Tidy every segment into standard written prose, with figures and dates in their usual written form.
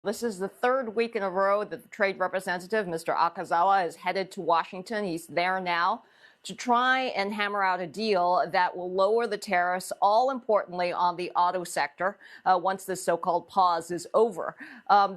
This is the third week in a row that the trade representative, Mr. Akazawa, is headed to Washington. He's there now to try and hammer out a deal that will lower the tariffs, all importantly, on the auto sector once this so-called pause is over.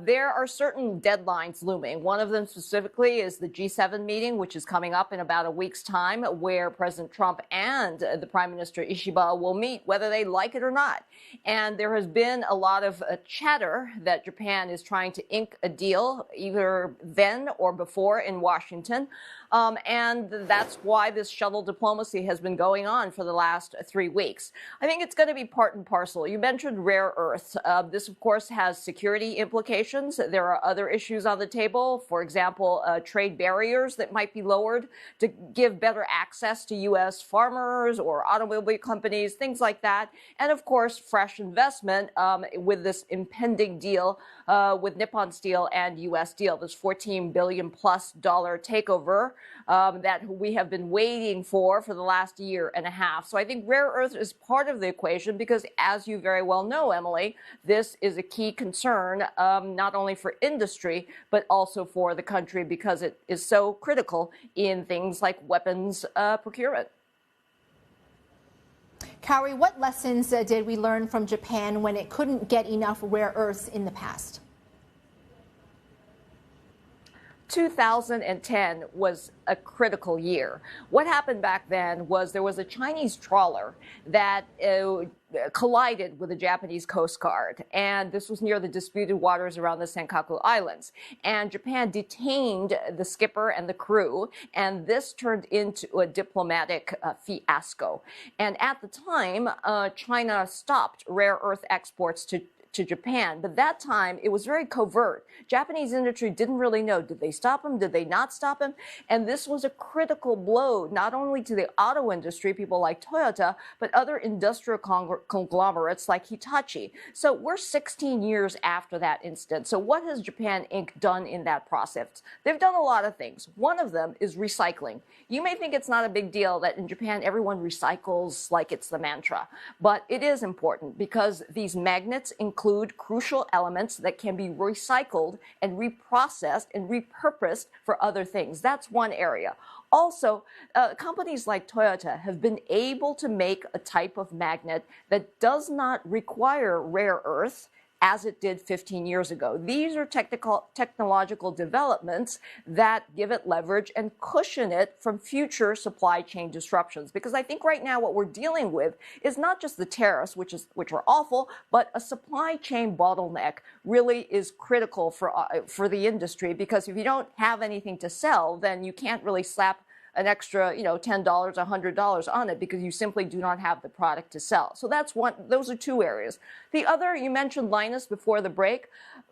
There are certain deadlines looming. One of them specifically is the G7 meeting, which is coming up in about a week's time, where President Trump and the Prime Minister Ishiba will meet, whether they like it or not. And there has been a lot of chatter that Japan is trying to ink a deal either then or before in Washington. And that's why this shuttle diplomacy has been going on for the last 3 weeks. I think it's going to be part and parcel. You mentioned rare earths. This, of course, has security implications. There are other issues on the table. For example, trade barriers that might be lowered to give better access to U.S. farmers or automobile companies, things like that. And, of course, fresh investment with this impending deal with Nippon Steel and U.S. Steel, this $14 billion+ takeover that we have been waiting for the last year and a half. So I think rare earth is part of the equation because, as you very well know, Emily, this is a key concern not only for industry, but also for the country because it is so critical in things like weapons procurement. Kaori, what lessons did we learn from Japan when it couldn't get enough rare earths in the past? 2010 was a critical year. What happened back then was there was a Chinese trawler that collided with the Japanese Coast Guard, and this was near the disputed waters around the Senkaku Islands. And Japan detained the skipper and the crew, and this turned into a diplomatic fiasco. And at the time, China stopped rare earth exports to Japan. But that time, it was very covert. Japanese industry didn't really know. Did they stop him? Did they not stop him? And this was a critical blow, not only to the auto industry, people like Toyota, but other industrial conglomerates like Hitachi. So we're 16 years after that incident. So what has Japan Inc. done in that process? They've done a lot of things. One of them is recycling. You may think it's not a big deal that in Japan, everyone recycles like it's the mantra. But it is important because these magnets include crucial elements that can be recycled and reprocessed and repurposed for other things. That's one area. Also, companies like Toyota have been able to make a type of magnet that does not require rare earth as it did 15 years ago. These are technological developments that give it leverage and cushion it from future supply chain disruptions. Because I think right now what we're dealing with is not just the tariffs, which are awful, but a supply chain bottleneck really is critical for the industry. Because if you don't have anything to sell, then you can't really slap an extra, $10, $100 on it because you simply do not have the product to sell. So that's one. Those are two areas. The other, you mentioned Linus before the break.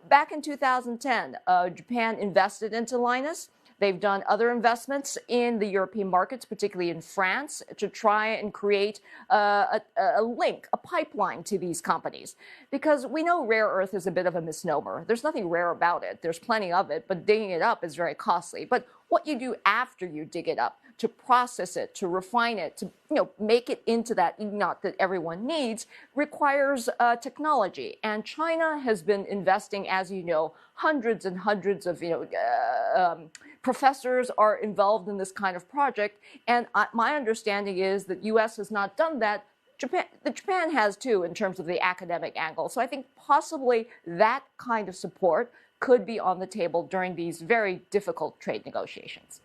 Back in 2010, Japan invested into Linus. They've done other investments in the European markets, particularly in France, to try and create a link, a pipeline to these companies. Because we know rare earth is a bit of a misnomer. There's nothing rare about it. There's plenty of it, but digging it up is very costly. But what you do after you dig it up, to process it, to refine it, to make it into that ENOT that everyone needs, requires technology. And China has been investing, as you know, hundreds and hundreds of professors are involved in this kind of project. And my understanding is that U.S. has not done that. Japan has too, in terms of the academic angle. So I think possibly that kind of support could be on the table during these very difficult trade negotiations.